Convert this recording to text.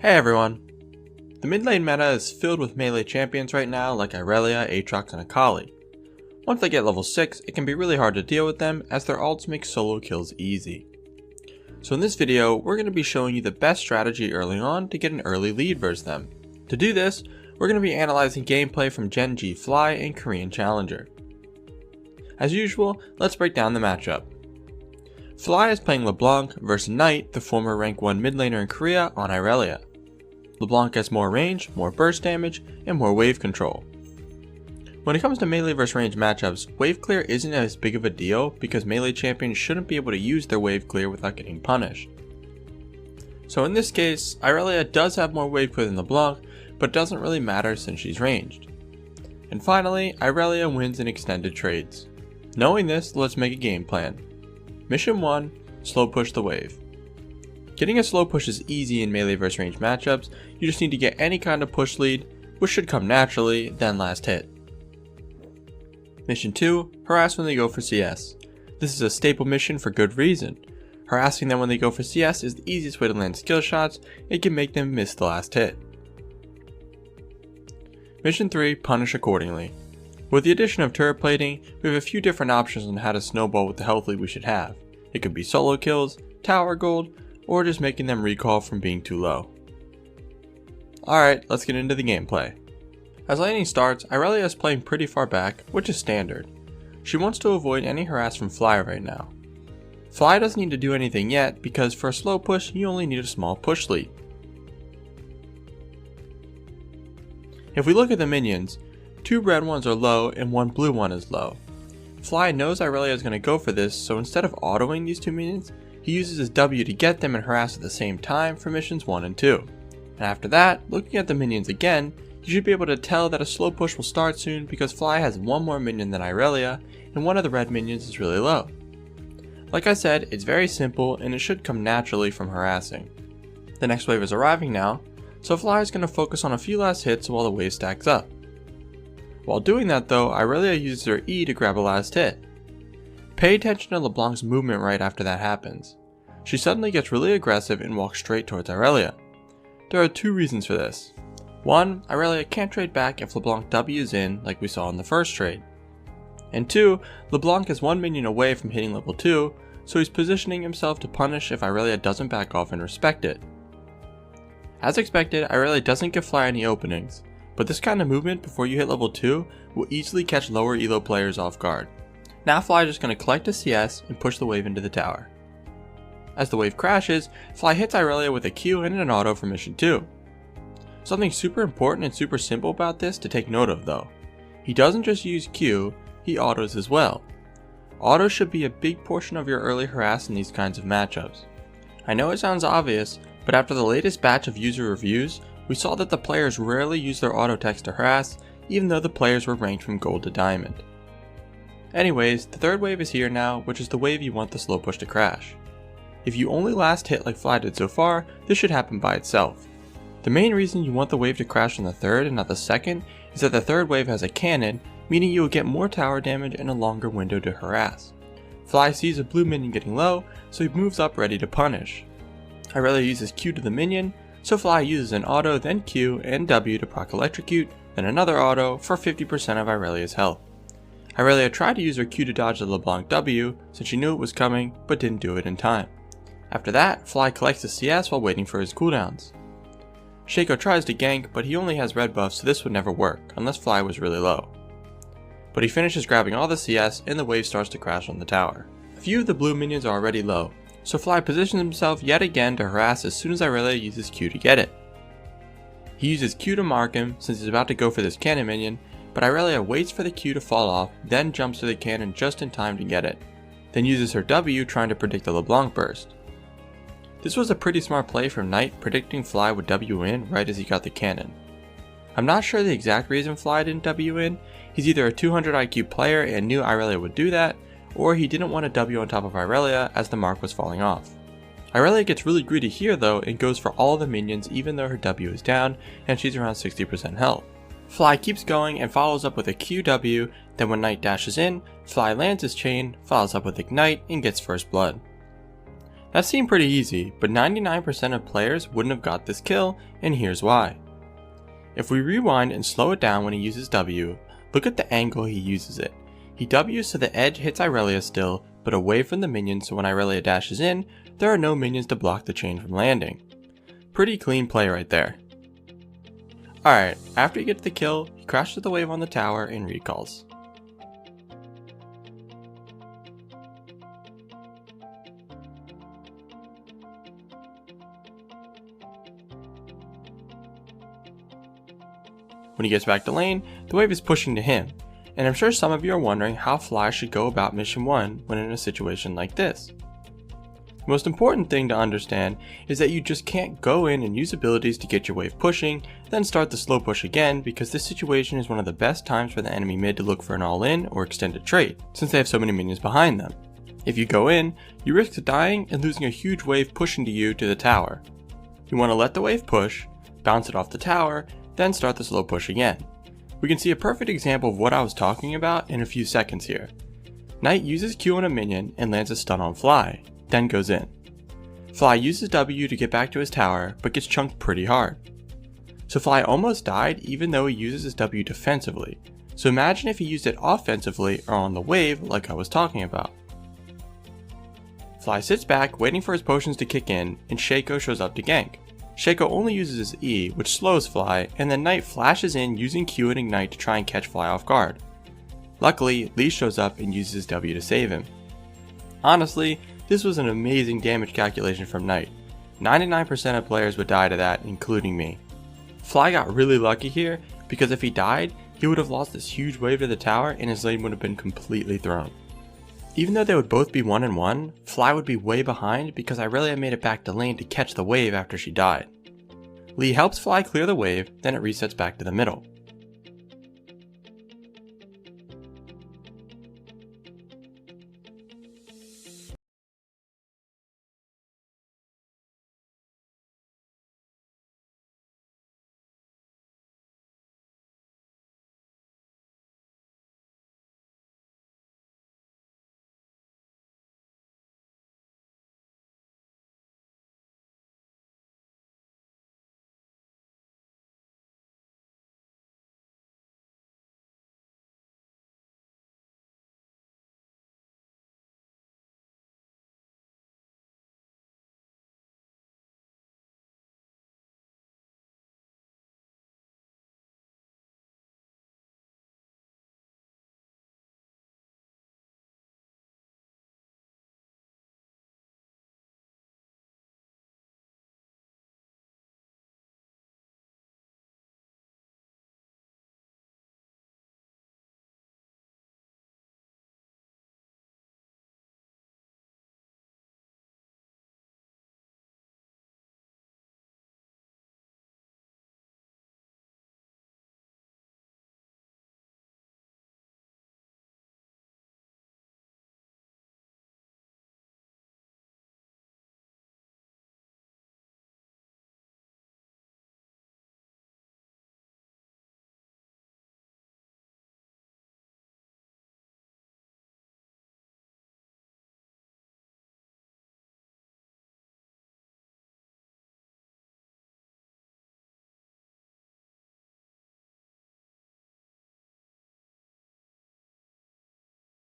Hey everyone! The mid lane meta is filled with melee champions right now like Irelia, Aatrox, and Akali. Once they get level 6, it can be really hard to deal with them as their ults make solo kills easy. So in this video, we're going to be showing you the best strategy early on to get an early lead versus them. To do this, we're going to be analyzing gameplay from Gen G Fly and Korean Challenger. As usual, let's break down the matchup. Fly is playing LeBlanc versus Knight, the former rank 1 mid laner in Korea, on Irelia. LeBlanc has more range, more burst damage, and more wave control. When it comes to melee vs range matchups, wave clear isn't as big of a deal because melee champions shouldn't be able to use their wave clear without getting punished. So in this case, Irelia does have more wave clear than LeBlanc, but doesn't really matter since she's ranged. And finally, Irelia wins in extended trades. Knowing this, let's make a game plan. Mission 1, slow push the wave. Getting a slow push is easy in melee vs range matchups, you just need to get any kind of push lead, which should come naturally, then last hit. Mission 2, harass when they go for CS. This is a staple mission for good reason. Harassing them when they go for CS is the easiest way to land skill shots, it can make them miss the last hit. Mission 3, punish accordingly. With the addition of turret plating, we have a few different options on how to snowball with the health lead we should have. It could be solo kills, tower gold, or just making them recall from being too low. Alright, let's get into the gameplay. As laning starts, Irelia is playing pretty far back, which is standard. She wants to avoid any harass from Fly right now. Fly doesn't need to do anything yet because for a slow push you only need a small push lead. If we look at the minions, 2 red ones are low and 1 blue one is low. Fly knows Irelia is going to go for this, so instead of autoing these 2 minions, he uses his W to get them and harass at the same time for missions 1 and 2. And after that, looking at the minions again, you should be able to tell that a slow push will start soon because Fly has 1 more minion than Irelia, and one of the red minions is really low. Like I said, it's very simple and it should come naturally from harassing. The next wave is arriving now, so Fly is going to focus on a few last hits while the wave stacks up. While doing that though, Irelia uses her E to grab a last hit. Pay attention to LeBlanc's movement right after that happens. She suddenly gets really aggressive and walks straight towards Irelia. There are 2 reasons for this. 1, Irelia can't trade back if LeBlanc W's in like we saw in the first trade. And 2, LeBlanc is 1 minion away from hitting level 2, so he's positioning himself to punish if Irelia doesn't back off and respect it. As expected, Irelia doesn't give Fly any openings, but this kind of movement before you hit level 2 will easily catch lower elo players off guard. Now Fly is just going to collect a CS and push the wave into the tower. As the wave crashes, Fly hits Irelia with a Q and an auto for mission 2. Something super important and super simple about this to take note of though. He doesn't just use Q, he autos as well. Autos should be a big portion of your early harass in these kinds of matchups. I know it sounds obvious, but after the latest batch of user reviews, we saw that the players rarely use their auto text to harass, even though the players were ranked from gold to diamond. Anyways, the third wave is here now, which is the wave you want the slow push to crash. If you only last hit like Fly did so far, this should happen by itself. The main reason you want the wave to crash on the third and not the second is that the third wave has a cannon, meaning you will get more tower damage and a longer window to harass. Fly sees a blue minion getting low, so he moves up ready to punish. Irelia uses Q to the minion, so Fly uses an auto, then Q and W to proc electrocute, then another auto for 50% of Irelia's health. Irelia tried to use her Q to dodge the LeBlanc W since she knew it was coming, but didn't do it in time. After that, Fly collects the CS while waiting for his cooldowns. Shaco tries to gank, but he only has red buffs, so this would never work, unless Fly was really low. But he finishes grabbing all the CS and the wave starts to crash on the tower. A few of the blue minions are already low, so Fly positions himself yet again to harass as soon as Irelia uses Q to get it. He uses Q to mark him since he's about to go for this cannon minion, but Irelia waits for the Q to fall off, then jumps to the cannon just in time to get it, then uses her W trying to predict the LeBlanc burst. This was a pretty smart play from Knight, predicting Fly would W in right as he got the cannon. I'm not sure the exact reason Fly didn't W in, he's either a 200 IQ player and knew Irelia would do that, or he didn't want to W on top of Irelia as the mark was falling off. Irelia gets really greedy here though and goes for all the minions even though her W is down and she's around 60% health. Fly keeps going and follows up with a QW, then when Knight dashes in, Fly lands his chain, follows up with Ignite, and gets first blood. That seemed pretty easy, but 99% of players wouldn't have got this kill, and here's why. If we rewind and slow it down when he uses W, look at the angle he uses it. He W's so the edge hits Irelia still, but away from the minions, so when Irelia dashes in, there are no minions to block the chain from landing. Pretty clean play right there. Alright, after he gets the kill, he crashes the wave on the tower and recalls. When he gets back to lane, the wave is pushing to him, and I'm sure some of you are wondering how Fly should go about mission 1 when in a situation like this. The most important thing to understand is that you just can't go in and use abilities to get your wave pushing, then start the slow push again, because this situation is one of the best times for the enemy mid to look for an all-in or extended trade, since they have so many minions behind them. If you go in, you risk dying and losing a huge wave pushing to you to the tower. You want to let the wave push, bounce it off the tower, then start the slow push again. We can see a perfect example of what I was talking about in a few seconds here. Knight uses Q on a minion and lands a stun on Fly, then goes in. Fly uses W to get back to his tower, but gets chunked pretty hard. So Fly almost died even though he uses his W defensively, so imagine if he used it offensively or on the wave like I was talking about. Fly sits back waiting for his potions to kick in, and Shaco shows up to gank. Shaco only uses his E, which slows Fly, and then Knight flashes in using Q and Ignite to try and catch Fly off guard. Luckily, Lee shows up and uses his W to save him. Honestly, this was an amazing damage calculation from Knight. 99% of players would die to that, including me. Fly got really lucky here, because if he died, he would have lost this huge wave to the tower and his lane would have been completely thrown. Even though they would both be 1-1, Fly would be way behind because Irelia made it back to lane to catch the wave after she died. Lee helps Fly clear the wave, then it resets back to the middle.